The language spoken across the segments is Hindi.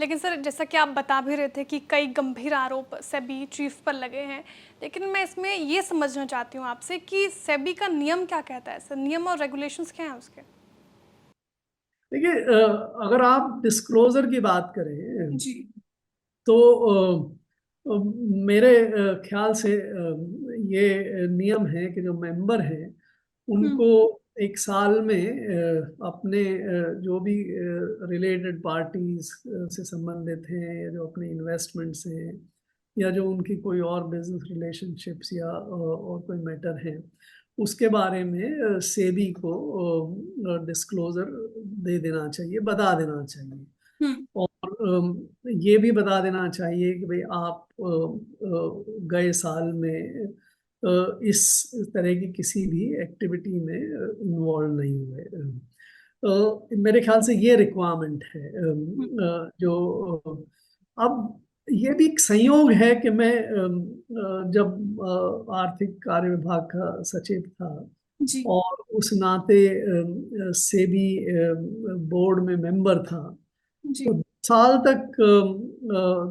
लेकिन सर जैसा कि आप बता भी रहे थे कि कई गंभीर आरोप सेबी चीफ पर लगे हैं, लेकिन मैं इसमें ये समझना चाहती हूँ आपसे कि सेबी का नियम क्या कहता है सर, नियम और रेगुलेशंस क्या हैं उसके? देखिए, अगर आप डिस्क्लोजर की बात करें जी। तो मेरे ख्याल से ये नियम है कि जो मेंबर हैं हम्म। उनको एक साल में अपने जो भी रिलेटेड पार्टीज से संबंधित हैं या जो अपने इन्वेस्टमेंट्स हैं या जो उनकी कोई और बिजनेस रिलेशनशिप्स या और कोई मैटर है उसके बारे में सेबी को डिस्क्लोजर दे देना चाहिए, बता देना चाहिए। हम्म। और ये भी बता देना चाहिए कि भाई आप गए साल में इस तरह की किसी भी एक्टिविटी में इन्वॉल्व नहीं हुए। मेरे ख्याल से ये रिक्वायरमेंट है। हम्म। जो अब ये भी एक संयोग है कि मैं जब आर्थिक कार्य विभाग का सचिव था जी। और उस नाते सेबी बोर्ड में मेंबर था, जी। तो साल तक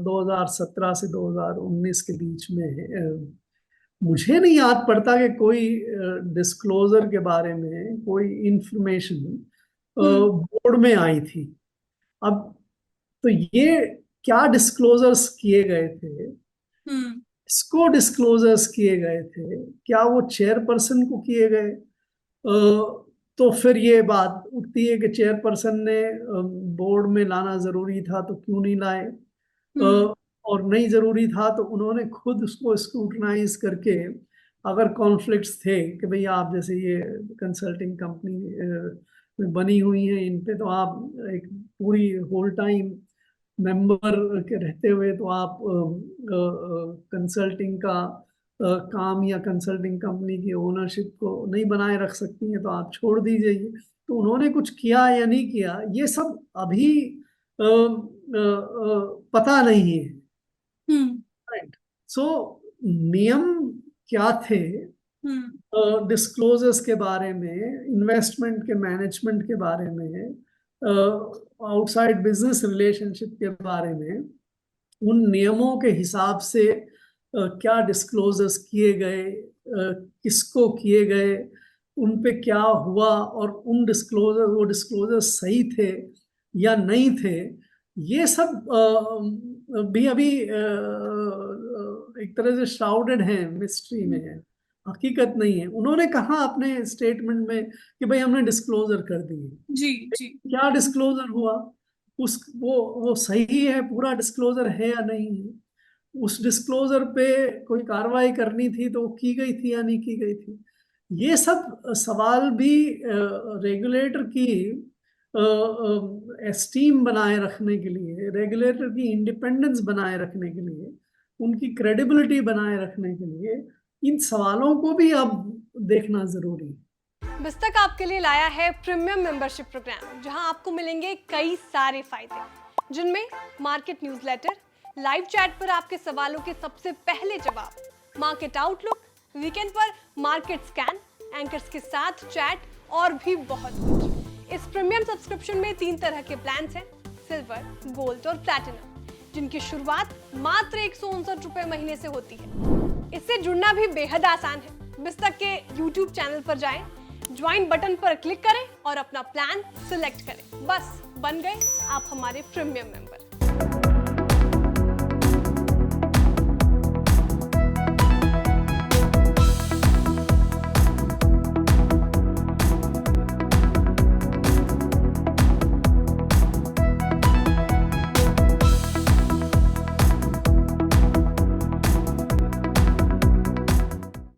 2017 से 2019 के बीच में मुझे नहीं याद पड़ता कि कोई डिस्क्लोजर के बारे में कोई इंफॉर्मेशन हम्म। बोर्ड में आई थी। अब तो ये क्या डिस्क्लोजर्स किए गए थे, हम्म। इसको डिस्क्लोजर्स किए गए थे, क्या वो चेयरपर्सन को किए गए? तो फिर ये बात उठती है कि चेयरपर्सन ने बोर्ड में लाना जरूरी था तो क्यों नहीं लाए? हम्म। और नहीं जरूरी था तो उन्होंने खुद उसको स्क्रूटनाइज करके, अगर कॉन्फ्लिक्ट्स थे कि भाई आप जैसे ये कंसल्टिंग कंपनी में बनी हुई है इन पे, तो आप एक पूरी होल टाइम मेंबर के रहते हुए तो आप कंसल्टिंग का काम या कंसल्टिंग कंपनी की ओनरशिप को नहीं बनाए रख सकती हैं, तो आप छोड़ दीजिए। तो उन्होंने कुछ किया या नहीं किया ये सब अभी पता नहीं है। हम्म। राइट। सो नियम क्या थे हम्म। डिस्क्लोजर्स के बारे में, इन्वेस्टमेंट के मैनेजमेंट के बारे में, आउटसाइड बिजनेस रिलेशनशिप के बारे में, उन नियमों के हिसाब से क्या डिस्क्लोजर्स किए गए, किसको किए गए, उन पे क्या हुआ, और उन डिस्क्लोजर वो डिस्क्लोजर सही थे या नहीं थे, ये सब भी अभी एक तरह से श्राउडेड है, मिस्ट्री में है, हकीकत नहीं है। उन्होंने कहा अपने स्टेटमेंट में कि भाई हमने डिस्क्लोजर कर दिए। जी। जी। क्या डिस्क्लोजर हुआ? उस वो सही है, पूरा डिस्क्लोजर है या नहीं है? उस डिस्क्लोजर पे कोई कार्रवाई करनी थी तो वो की गई थी या नहीं की गई थी? ये सब सवाल भी रेगुलेटर की एस्टीम बनाए रखने के लिए, रेगुलेटर की इंडिपेंडेंस बनाए रखने के लिए, उनकी क्रेडिबिलिटी बनाए रखने के लिए इन सवालों को भी अब देखना जरूरी है। बिस्तक आपके लिए लाया है प्रीमियम मेंबरशिप प्रोग्राम, जहां आपको मिलेंगे कई सारे फायदे, जिनमें मार्केट न्यूज़लेटर, लाइव चैट पर आपके सवालों के सबसे पहले जवाब, मार्केट आउटलुक, वीकेंड पर मार्केट स्कैन, एंकर्स के साथ चैट और भी बहुत कुछ। इस प्रीमियम सब्सक्रिप्शन में 3 तरह के प्लान्स हैं, सिल्वर, गोल्ड और प्लैटिनम, जिनकी शुरुआत मात्र 159 रुपए महीने से होती है। इससे जुड़ना भी बेहद आसान है। बिस्तक के YouTube चैनल पर जाएं, ज्वाइन बटन पर क्लिक करें और अपना प्लान सिलेक्ट करें। बस बन गए आप हमारे प्रीमियम मेंबर।